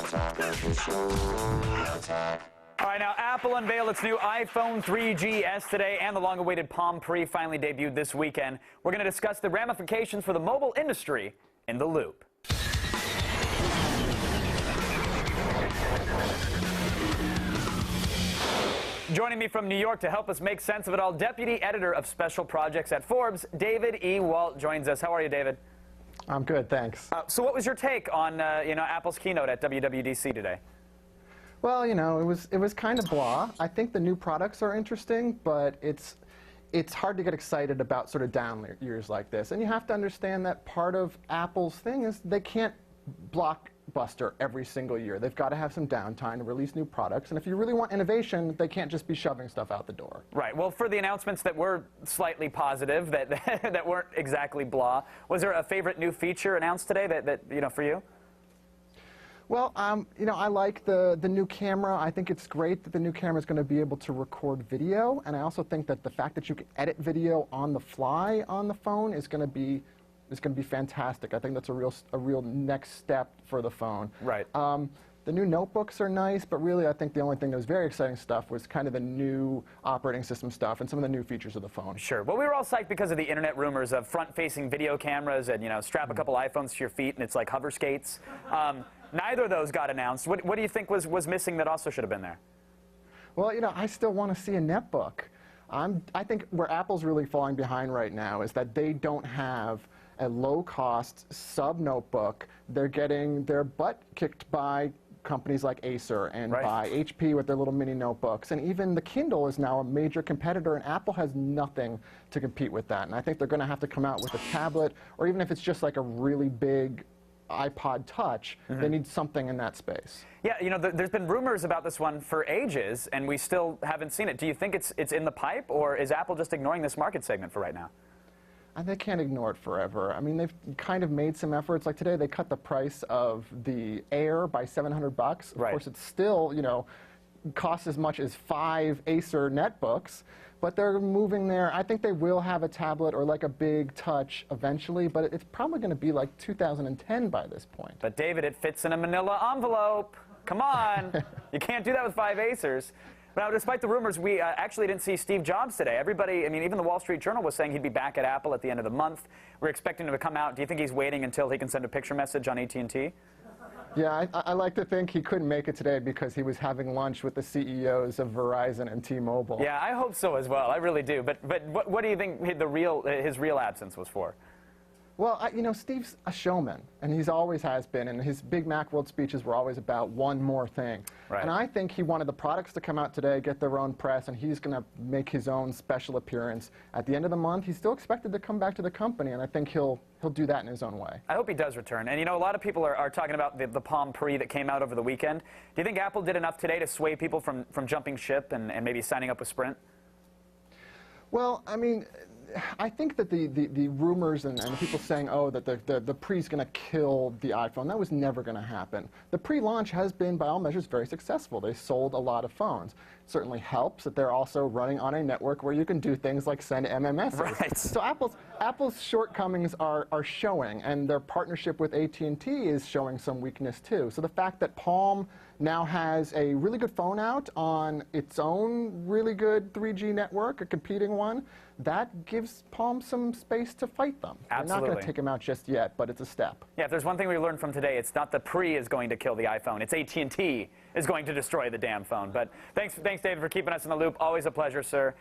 All right, now Apple unveiled its new iPhone 3GS today, and the long-awaited Palm Pre finally debuted this weekend. We're going to discuss the ramifications for the mobile industry in The Loop. Joining me from New York to help us make sense of it all, Deputy Editor of Special Projects at Forbes, David E. Walt joins us. How are you, David? I'm good, thanks. So what was your take on Apple's keynote at WWDC today? Well, it was kind of blah. I think the new products are interesting, but it's hard to get excited about sort of down years like this. And you have to understand that part of Apple's thing is they can't blockbuster every single year. They've got to have some downtime to release new products. And if you really want innovation, they can't just be shoving stuff out the door. Right. Well, for the announcements that were slightly positive, that weren't exactly blah, was there a favorite new feature announced today that for you? Well, I like the new camera. I think it's great that the new camera is going to be able to record video, and I also think that the fact that you can edit video on the fly on the phone is going to be fantastic. I think that's a real next step for the phone. Right. The new notebooks are nice, but really I think the only thing that was very exciting stuff was kind of the new operating system stuff and some of the new features of the phone. Sure. Well, we were all psyched because of the internet rumors of front-facing video cameras and, strap a couple iPhones to your feet and it's like hover skates. Neither of those got announced. What do you think was missing that also should have been there? Well, I still want to see a netbook. I think where Apple's really falling behind right now is that they don't have a low-cost sub-notebook. They're getting their butt kicked by companies like Acer and by HP with their little mini notebooks. And even the Kindle is now a major competitor, and Apple has nothing to compete with that. And I think they're going to have to come out with a tablet, or even if it's just like a really big iPod Touch, they need something in that space. Yeah, there's been rumors about this one for ages, and we still haven't seen it. Do you think it's in the pipe, or is Apple just ignoring this market segment for right now? And they can't ignore it forever. I mean, they've kind of made some efforts. Like today, they cut the price of the Air by $700. Of course, it's still, costs as much as 5 Acer netbooks, but they're moving there. I think they will have a tablet or like a big touch eventually, but it's probably going to be like 2010 by this point. But David, it fits in a manila envelope. Come on. You can't do that with 5 Acers. Now, despite the rumors, we actually didn't see Steve Jobs today. Everybody, even the Wall Street Journal was saying he'd be back at Apple at the end of the month. We're expecting him to come out. Do you think he's waiting until he can send a picture message on AT&T? Yeah, I like to think he couldn't make it today because he was having lunch with the CEOs of Verizon and T-Mobile. Yeah, I hope so as well. I really do. But what do you think his real absence was for? Well, Steve's a showman, and he's always has been, and his Big Macworld speeches were always about one more thing. Right. And I think he wanted the products to come out today, get their own press, and he's going to make his own special appearance. At the end of the month, he's still expected to come back to the company, and I think he'll do that in his own way. I hope he does return. And, a lot of people are talking about the Palm Pre that came out over the weekend. Do you think Apple did enough today to sway people from jumping ship and maybe signing up with Sprint? Well, I think that the rumors and people saying, oh, that the Pre's going to kill the iPhone, that was never going to happen. The Pre-launch has been, by all measures, very successful. They sold a lot of phones. It certainly helps that they're also running on a network where you can do things like send MMSs. Right. So Apple's shortcomings are showing, and their partnership with AT&T is showing some weakness too. So the fact that Palm now has a really good phone out on its own really good 3G network, a competing one, that gives Palm some space to fight them. Absolutely. They're not going to take them out just yet, but it's a step. Yeah, if there's one thing we learned from today, it's not the Pre is going to kill the iPhone. It's AT&T is going to destroy the damn phone. But thanks, David, for keeping us in the loop. Always a pleasure, sir.